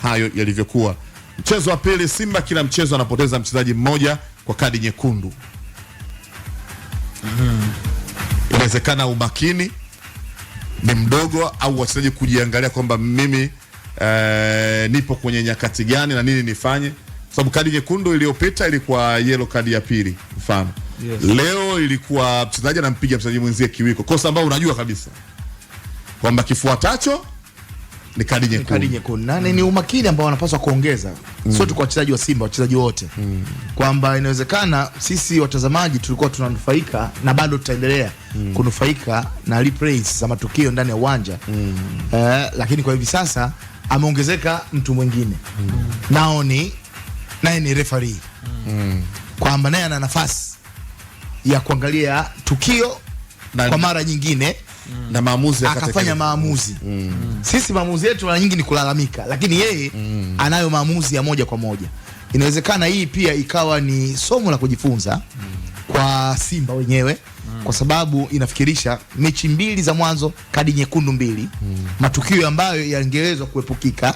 hayo yalivyokuwa. Mchezo wa pili, Simba kila mchezo anapoteza mchezaji mmoja kwa kadi nyekundu. Inawezekana umakini ni mdogo au wachezaji kujiangalia kwamba mimi nipo kwenye nyakati gani na nini nifanye, sababu kadi nyekundu iliyopita ilikuwa yellow kadi ya pili mfano. Yes. Leo ilikuwa mchezaji anampiga mchezaji mwenzie kiwiko, kosa ambao unajua kabisa kwamba kifuatacho ni kadi nyekundu. Kadi nyekundu. Nani ni umakini ambao wanapaswa kuongeza. Sio tu kwa wachezaji wa Simba, wachezaji wote. Kwamba inawezekana sisi watazamaji tulikuwa tunanufaika na bado tutaendelea kunufaika na replays za matukio ndani ya uwanja. Lakini kwa hivi sasa ameongezeka mtu mwingine. Naye ni referee. Kwamba naye ana nafasi ya kuangalia tukio kwa mara nyingine na maamuzi akafanya maamuzi. Sisi maamuzi yetu mara nyingi ni kulalamika, lakini yeye anayo maamuzi ya moja kwa moja. Inawezekana hii pia ikawa ni somo la kujifunza kwa Simba wenyewe, kwa sababu inafikirisha mechi mbili za mwanzo kadi nyekundu mbili, matukio ambayo yangeweza kuepukika.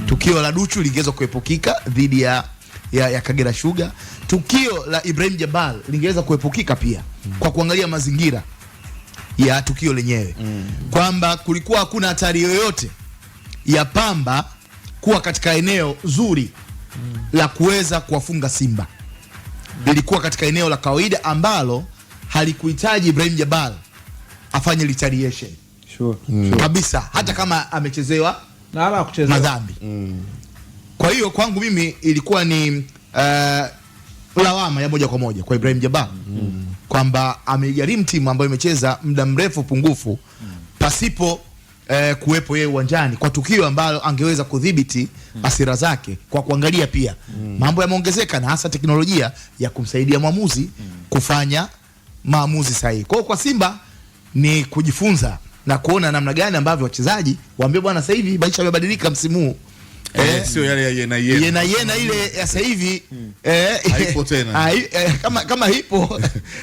Tukio la Duchu lingeweza kuepukika dhidi ya Kagera Sugar. Tukio la Ibrahim Jabal lingeweza kuepukika pia kwa kuangalia mazingira ya tukio lenyewe. Kwamba kulikuwa hakuna hatari yoyote ya Pamba kuwa katika eneo zuri la kuweza kuwafunga Simba. Lilikuwa katika eneo la kawaida ambalo halikuhitaji Ibrahim Jabal afanye retaliation. Sure. Kabisa, hata kama amechezewa na ala kuchezewa madhambi. Kwa hiyo kwangu mimi ilikuwa ni lawama ya moja kwa moja kwa Ibrahim Jabal. Kwamba amegharimu timu ambayo imecheza muda mrefu pungufu pasipo kuwepo yeye uwanjani kwa tukio ambalo angeweza kudhibiti hasira zake kwa kuangalia pia mambo yameongezeka na hasa teknolojia ya kumsaidia mwamuzi kufanya maamuzi sahihi. Kwa Simba ni kujifunza na kuona namna gani ambavyo wachezaji waambie bwana, sasa hivi maisha yamebadilika msimu huu. Sio yale ya yena ile ya sasa hivi haipo tena. Kama hipo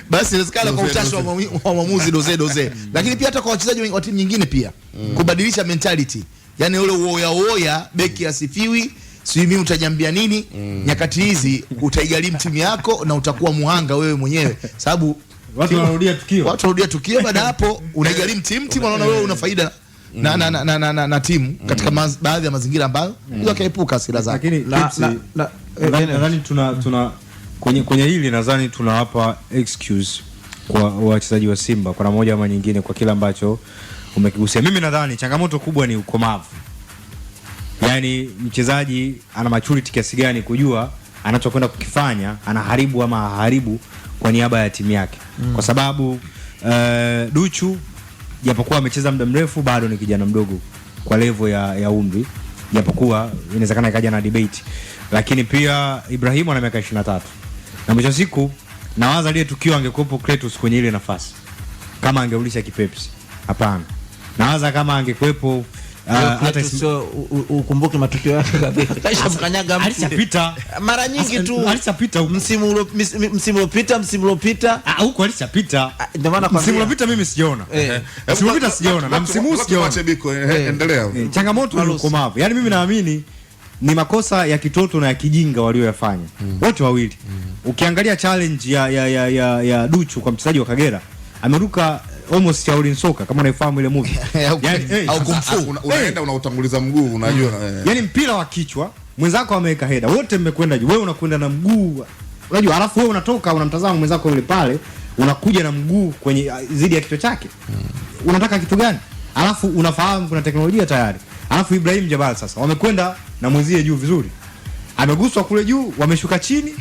basi inawezekana kwa utashi wa mwamuzi doze. Lakini pia hata kwa wachezaji wa timu nyingine pia kubadilisha mentality. Yaani ule uoya beki asifiwi, si mimi utajambia nini? Nyakati hizi utaigharimu timu yako na utakuwa muhanga wewe mwenyewe, sababu watu wanarudia tukio baada hapo unaigharimu timu wanaona wewe una faida na timu katika baadhi ya mazingira ambayo wakaepuka hasira zake. Lakini nadhani tuna kwenye hili nadhani tunawapa excuse kwa wachezaji wa Simba kwa moja ama nyingine kwa kila ambacho umekigusia. Mimi nadhani changamoto kubwa ni ukomavu. Yaani mchezaji ana maturity kiasi gani kujua anachokwenda kukifanya anaharibu ama haharibu kwa niaba ya timu yake. Kwa sababu Duchu japokuwa amecheza muda mrefu bado ni kijana mdogo kwa level ya umri, japokuwa inawezekana ikaja na debate. Lakini pia Ibrahim ana miaka 23. Na mwisho siku nawaza ile tukio angekuwepo Kratos kwenye ile nafasi kama angeulisha kipepsi. Hapana. Nawaza kama angekuwepo hata sio ukumbuke matukio yake kabisa. Kaisha mkanyaga alishapita mara nyingi tu. Alishapita msimu uliopita huko alishapita. Ndio maana kwa msimu uliopita mimi sijaona. Msimu uliopita sijaona na msimu huu sijaona. Endelea. Changamoto ni ukomavu. Yaani mimi naamini ni makosa ya kitoto na ya kijinga walioyafanya wote wawili. Ukiangalia challenge ya Duchu kwa mchezaji wa Kagera, ameruka almost Shaolin Soka kama unaifahamu ile movie. Yani au kumfu unaenda unautanguliza mguu unajua. Yani mpira wa kichwa, mwenzako ameweka header, wote mmekwenda juu, wewe unakwenda na mguu. Unajua alafu wewe unatoka unamtazama mwenzako yule pale, unakuja na mguu kwenye zidi ya kichwa chake. Unataka kitu gani? Alafu unafahamu kuna teknolojia tayari. Alafu Ibrahim Jabal sasa wamekwenda na mwenzie juu vizuri. Ameguswa kule juu, wameshuka chini,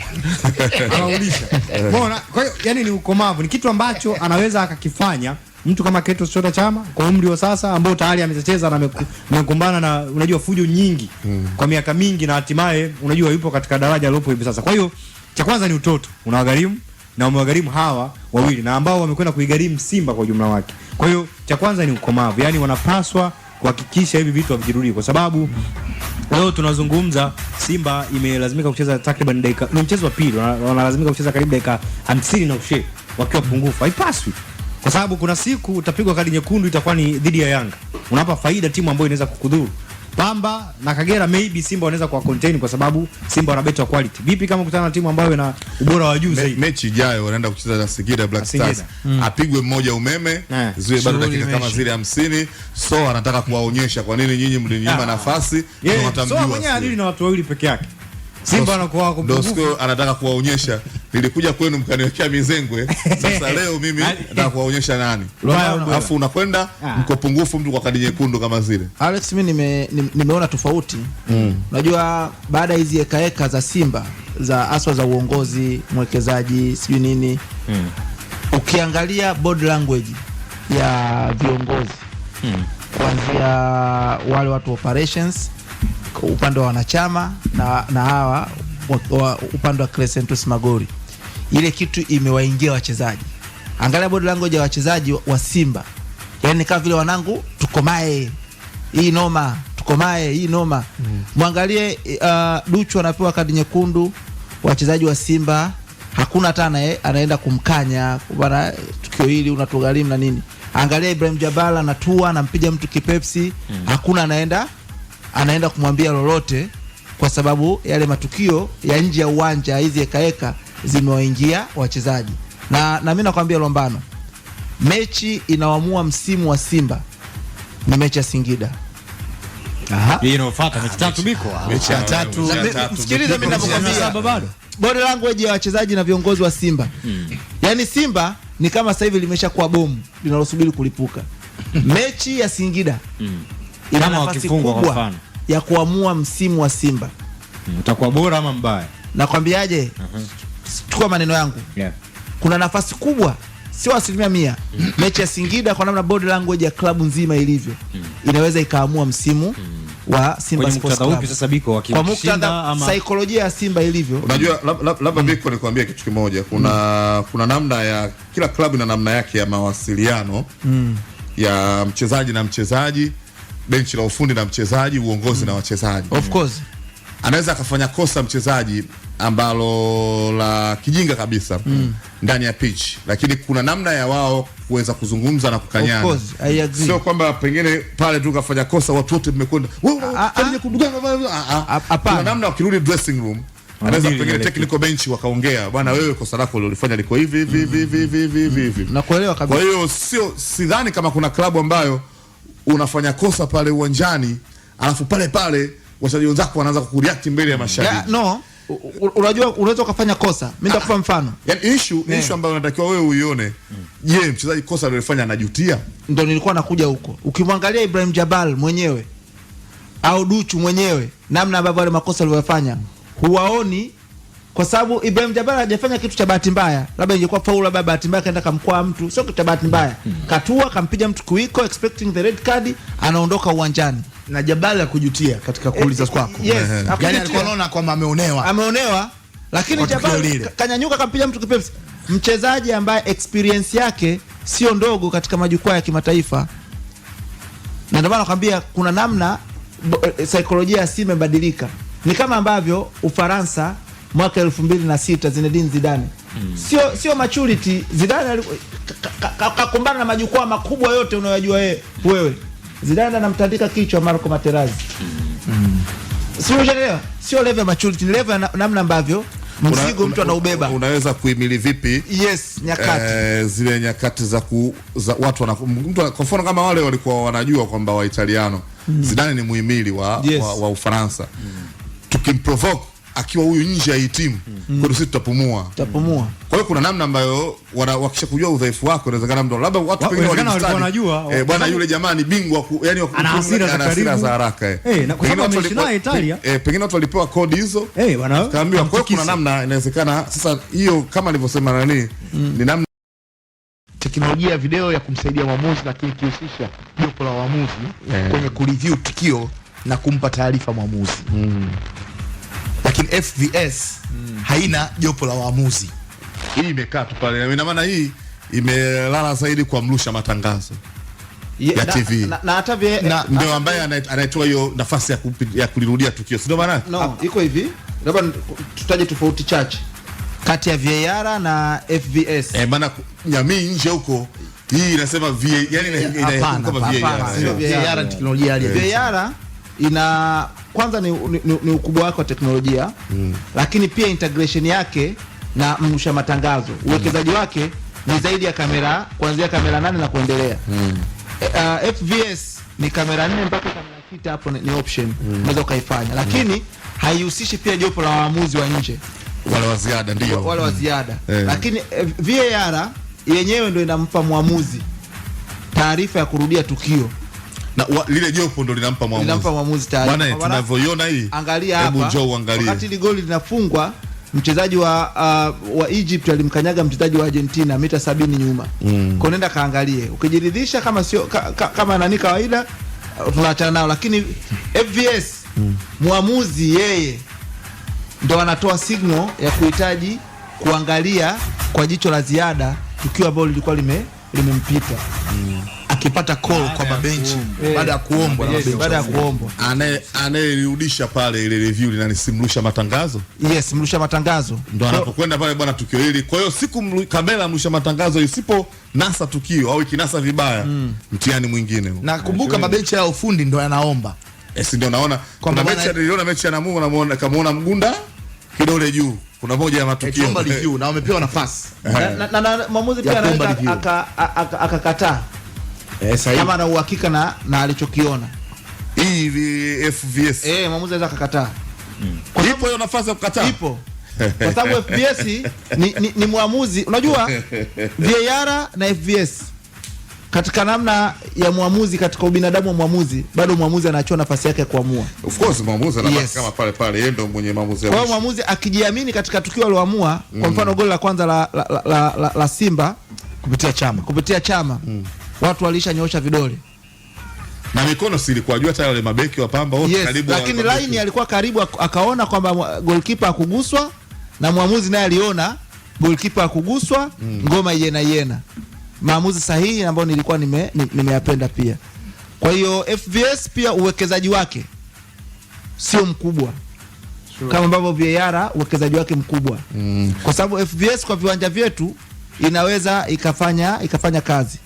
anarudisha. Mbona? Kwa hiyo yani ni ukomavu, ni kitu ambacho anaweza akakifanya mtu kama Kratos Chota Chama kwa umri wa sasa ambao tayari amecheza na amekumbana na unajua fujo nyingi kwa miaka mingi na hatimaye unajua yupo katika daraja lilopo hivi sasa. Kwa hiyo cha kwanza ni utoto, unawagharimu na umewagharimu hawa wawili na ambao wamekwenda kuigharimu Simba kwa jumla wake. Kwa hiyo cha kwanza ni ukomavu, yani wanapaswa kuhakikisha hivi vitu havijirudi kwa sababu leo tunazungumza Simba imelazimika kucheza takriban dakika, ni mchezo wa pili wanalazimika kucheza karibu dakika 50 na ushe wakiwa pungufu. Haipaswi. Kwa sababu kuna siku utapigwa kadi nyekundu itakuwa ni dhidi ya Yanga. Unapa faida timu ambayo inaweza kukudhuru. Pamba na Kagera maybe Simba wanaweza kwa contain kwa sababu Simba wana better quality. Vipi kama kutana na timu ambayo ina ubora wa juu zaidi? Mechi ijayo wanaenda kucheza na Singida Black Stars. Apigwe mmoja umeme, ziwe bado dakika kama zile 50. So anataka kuwaonyesha kwa nini nyinyi mlinyima nafasi na watamjua. So mwenyewe adili na watu wawili peke yake. Simba anakuwa wako Dosko anataka kuwaonyesha nilikuja kwenu mkaniwekea mizengwe, sasa leo mimi nataka kuwaonyesha nani. Alafu unakwenda mko pungufu mtu kwa kadi nyekundu kama zile. Alex, mimi nimeona tofauti. Unajua baada ya hizi eka za Simba za aswa za uongozi, mwekezaji, sijui nini. Ukiangalia body language ya viongozi kuanzia wale watu operations upande wa wanachama na hawa upande wa Crescentus Magori, ile kitu imewaingia wachezaji. Angalia body language ya wachezaji wa Simba, yani kama vile wanangu tukomae hii noma, tukomae hii noma. Muangalie Duchu anapewa kadi nyekundu, wachezaji wa Simba hakuna hata anaenda kumkanya bwana, tukio hili unatugharimu na nini. Angalia Ibrahim Jabal anatua anampiga mtu kipepsi, hakuna anaenda kumwambia lolote, kwa sababu yale matukio ya nje ya uwanja, hizi eka zimewaingia wachezaji. Na mimi nakwambia Lombano, mechi inaoamua msimu wa Simba ni mechi ya Singida. Hii inafuata mechi 3 biko. Mechi ya 3. Sikiliza mimi ninapokuambia bado. Body language ya wachezaji na viongozi wa Simba. Yaani Simba ni kama sasa hivi limeshakuwa bomu linalosubiri kulipuka. Mechi ya Singida ina nafasi kubwa ya kuamua msimu wa Simba. Utakuwa bora ama mbaya? Nakwambiaje? Chukua maneno yangu. Kuna nafasi kubwa, sio 100%. Mechi ya Singida kwa namna body language ya klabu nzima ilivyo, inaweza ikaamua msimu wa Simba Sports Club. Sasa biko wakishinda ama saikolojia ya Simba ilivyo. Unajua labda biko nikwambia kitu kimoja, kuna namna ya kila klabu na namna yake ya mawasiliano ya mchezaji na mchezaji, benchi la ufundi na mchezaji, uongozi na wachezaji. Of course. Anaweza akafanya kosa mchezaji ambalo la kijinga kabisa ndani ya pitch, lakini kuna namna ya wao kuweza kuzungumza na kukanyana. Of course, I agree. Sio kwamba pengine pale tu kafanya kosa watu wote mmekwenda wewe kuna namna wakirudi dressing room anaweza pengine technical bench wakaongea, bwana wewe kosa lako ulifanya liko hivi hivi. Nakuelewa kabisa. Kwa hiyo sidhani kama kuna klabu ambayo unafanya kosa pale uwanjani alafu pale wachezaji wenzako wanaanza kureact mbele ya mashabiki. No, unajua unaweza kufanya kosa. Mimi nitakupa mfano. Yaani issue ambayo unatakiwa wewe uione. Je, mchezaji kosa alilofanya anajutia? Ndio nilikuwa nakuja huko. Ukimwangalia Ibrahim Jabal mwenyewe au Duchu mwenyewe, namna ambavyo wale makosa aliyofanya, huwaoni, kwa sababu Ibrahim Jabal hajafanya kitu cha bahati mbaya. Labda ingekuwa faulu, labda bahati mbaya kaenda kamkoa mtu, sio kitu cha bahati mbaya. Katua kampiga mtu kuiko expecting the red card, anaondoka uwanjani. Na Jabal kujutia katika kuuliza kwako. Yes, yani alikuwa anaona kwamba ameonewa, lakini Jabal kanyanyuka kampiga mtu kipepsi. Mchezaji ambaye experience yake sio ndogo katika majukwaa ya kimataifa. Na ndio maana nakwambia kuna namna saikolojia ya Simba imebadilika. Ni kama ambavyo Ufaransa mwaka 2006 Zinedine Zidane. Sio maturity. Zidane kakumbana na majukwaa makubwa yote unayojua wewe. Zidane anamtandika kichwa Marco Materazzi. Sio level maturity, ni level namna ambavyo mzigo mtu anaubeba. Unaweza kuhimili vipi? Yes, nyakati. Zile nyakati za watu mtu kwa mfano kama wale walikuwa wanajua kwamba wa Italiano Zidane ni muhimili wa Ufaransa. Tukimprovoke akiwa huyu nje ya hii timu, kwa sisi tutapumua. Kwa hiyo kuna namna ambayo wakishakujua udhaifu wako, inawezekana mtu labda watu wengine walikuwa wanajua bwana yule jamaa ni bingwa, yani ana hasira za haraka. Na kwa sababu ameshinda Italia, pengine watu walipewa kodi hizo, kaambiwa. Kwa hiyo kuna namna inawezekana sasa hiyo, kama alivyosema nani, ni namna teknolojia ya video ya kumsaidia mwamuzi, lakini kihusisha jopo la waamuzi kwenye kureview tukio na kumpa taarifa mwamuzi. Lakini FVS haina jopo la waamuzi. Hii imekaa tu pale. Ina maana hii imelala zaidi kwa mrusha matangazo ya TV. Na hata ndio ambaye anatoa hiyo nafasi ya kulirudia tukio. Sio maana? No, iko hivi. Labda tutaje tofauti chache kati ya VAR na FVS. Maana jamii nje huko hii inasema VAR, yani kama VAR teknolojia ya VAR ina kwanza ni ukubwa wake wa teknolojia, lakini pia integration yake na mrusha matangazo. Uwekezaji wake ni zaidi ya kamera, kuanzia kamera 8 na kuendelea. FVS ni kamera 4 mpaka kamera 6, hapo ni option unaweza ukaifanya, lakini haihusishi pia jopo la waamuzi wa nje wale wa ziada, ndio wale wa ziada. Lakini VAR yenyewe ndio inampa mwamuzi taarifa ya kurudia tukio, na lile jopo ndio linampa mwamuzi taarifa. Bwana, tunavyoiona hii, angalia hapa, wakati ile goli linafungwa, mchezaji wa Egypt alimkanyaga mchezaji wa Argentina mita 70 nyuma. Kwa nenda kaangalie, ukijiridhisha kama sio kama nani kawaida tunaachana nao, lakini FVS muamuzi yeye ndo anatoa signal ya kuhitaji kuangalia kwa jicho la ziada tukio ambalo lilikuwa limempita. Akipata call kwa mabenchi baada ya kuombwa na mabenchi, baada ya kuombwa, anayerudisha pale ile review linanisimrusha matangazo. Yes, mrusha matangazo ndo anapokwenda pale, bwana, tukio hili. Kwa hiyo siku kamera mrusha matangazo isipo nasa tukio au ikinasa vibaya, mtihani mwingine. Na kumbuka mabenchi ya ufundi ndo yanaomba. Ndio naona kuna mechi, niliona mechi ya Namungo, namuona kamaona Mgunda kidole juu, kuna moja ya matukio na wamepewa nafasi na mwamuzi pia anaweza akakataa kama ana uhakika na alichokiona. Hii FVS mwamuzi anaweza akakataa. Kwa hiyo hiyo nafasi ya kukataa ipo, kwa sababu FVS ni mwamuzi. Unajua VAR na FVS katika namna ya mwamuzi, katika ubinadamu wa mwamuzi, bado mwamuzi anaachiwa nafasi yake ya kuamua. Of course mwamuzi anabaki kama pale yeye ndio mwenye maamuzi. Kwa mwamuzi akijiamini katika tukio aliloamua, kwa mfano goli la kwanza la Simba kupitia Chama, watu walishanyosha vidole na mikono, si ilikuwa juu, hata wale mabeki wa Pamba wote karibu, lakini line alikuwa karibu, akaona kwamba goalkeeper akuguswa, na mwamuzi naye aliona goalkeeper akuguswa, ngoma yena. Maamuzi sahihi ambayo nilikuwa nimeyapenda pia. Kwa hiyo FVS pia uwekezaji wake sio mkubwa kama ambavyo VAR uwekezaji wake mkubwa, kwa sababu FVS kwa viwanja vyetu inaweza ikafanya kazi,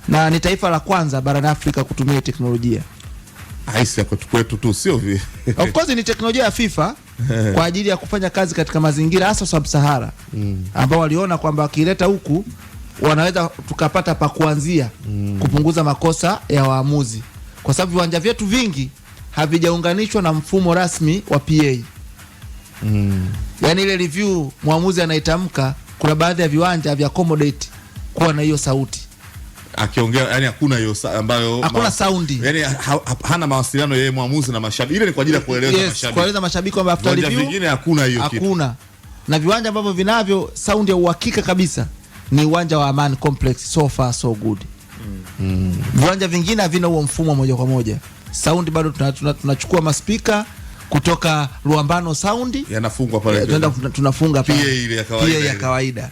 na ni taifa la kwanza barani Afrika kutumia teknolojia. Haisi kwetu tu sio of course ni teknolojia ya FIFA kwa ajili ya kufanya kazi katika mazingira hasa Sub-Sahara, ambao waliona kwamba wakileta huku wanaweza tukapata pa kuanzia kupunguza makosa ya waamuzi, kwa sababu viwanja vyetu vingi havijaunganishwa na mfumo rasmi wa PA. Yani ile review mwamuzi anaitamka, kuna baadhi ya viwanja vya accommodate kuwa na hiyo sauti akiongea, yani hakuna hiyo ambayo hakuna saundi, yani hana mawasiliano yeye mwamuzi na mashabiki. Ile ni kwa ajili ya kueleza mashabiki kwamba after review vingine hakuna hiyo kitu. Hakuna. Na viwanja ambavyo vinavyo saundi ya uhakika kabisa ni uwanja wa Amani Complex, so far so good. Viwanja vingine havina huo mfumo moja kwa moja. Saundi bado tunachukua maspika kutoka Luambano Sound yanafungwa pale, tunafunga pale PA ile ya kawaida.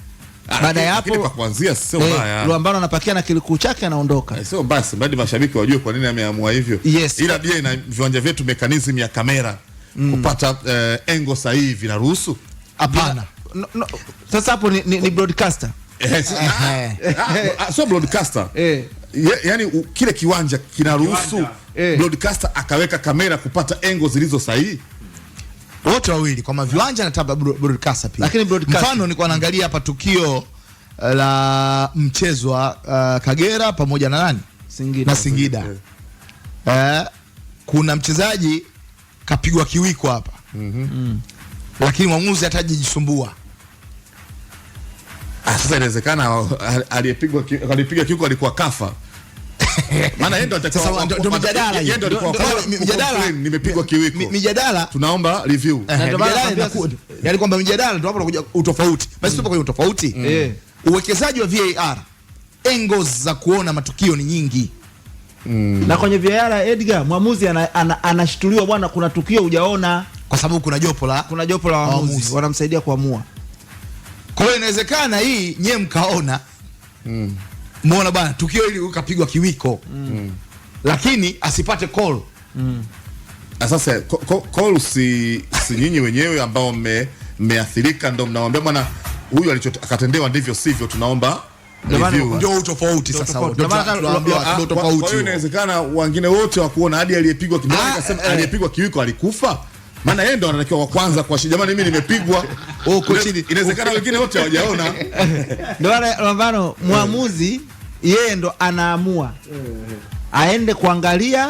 Baada ya hapo kwa kuanzia sio mbaya, Luambano anapakia na kilikuu chake anaondoka. Sio basi, bado mashabiki wajue kwa nini ameamua hivyo. Ila pia ina viwanja vyetu mechanism ya kamera kupata engo sahihi vinaruhusu. Hapana. Sasa hapo ni broadcaster. Sio broadcaster. Yani kile kiwanja kinaruhusu broadcaster akaweka kamera kupata engo zilizo sahihi. Wote wawili kwa viwanja na taba broadcaster pia. Lakini mfano nilikuwa naangalia hapa tukio la mchezo wa Kagera pamoja na nani? Singida. Kuna mchezaji kapigwa kiwiko hapa. Lakini mwamuzi hatajisumbua. Sasa inawezekana alipiga kiwiko alikuwa kafa. Maana yeye ndo atakuwa ndo mjadala, yeye ndo alikuwa mjadala, nimepigwa kiwiko. Mjadala tunaomba review. Yaani kwamba mjadala ndo hapo unakuja utofauti. Basi tupo kwenye utofauti. Uwekezaji wa VAR, angles za kuona matukio ni nyingi. Na kwenye VAR Edgar, mwamuzi anashtuliwa, bwana kuna tukio hujaona, kwa sababu kuna jopo la waamuzi wanamsaidia kuamua. Kwa hiyo inawezekana hii nyewe mkaona muona bwana tukio hili ukapigwa kiwiko lakini asipate call. Sasa call si nyinyi wenyewe ambao mmeathirika ndo mnawaambia bwana huyu akatendewa ndivyo sivyo, tunaomba review. Ndio utofauti sasa wote. Ndio maana Tunaambia watu tofauti. Kwa hiyo inawezekana wengine wote wa kuona hadi aliyepigwa kidogo akasema aliyepigwa kiwiko alikufa. Maana yeye ndo anatakiwa wa kwanza kwa jamani, mimi nimepigwa. Huko chini. Inawezekana wengine wote hawajaona. Ndio maana mwamuzi yeye ndo anaamua aende kuangalia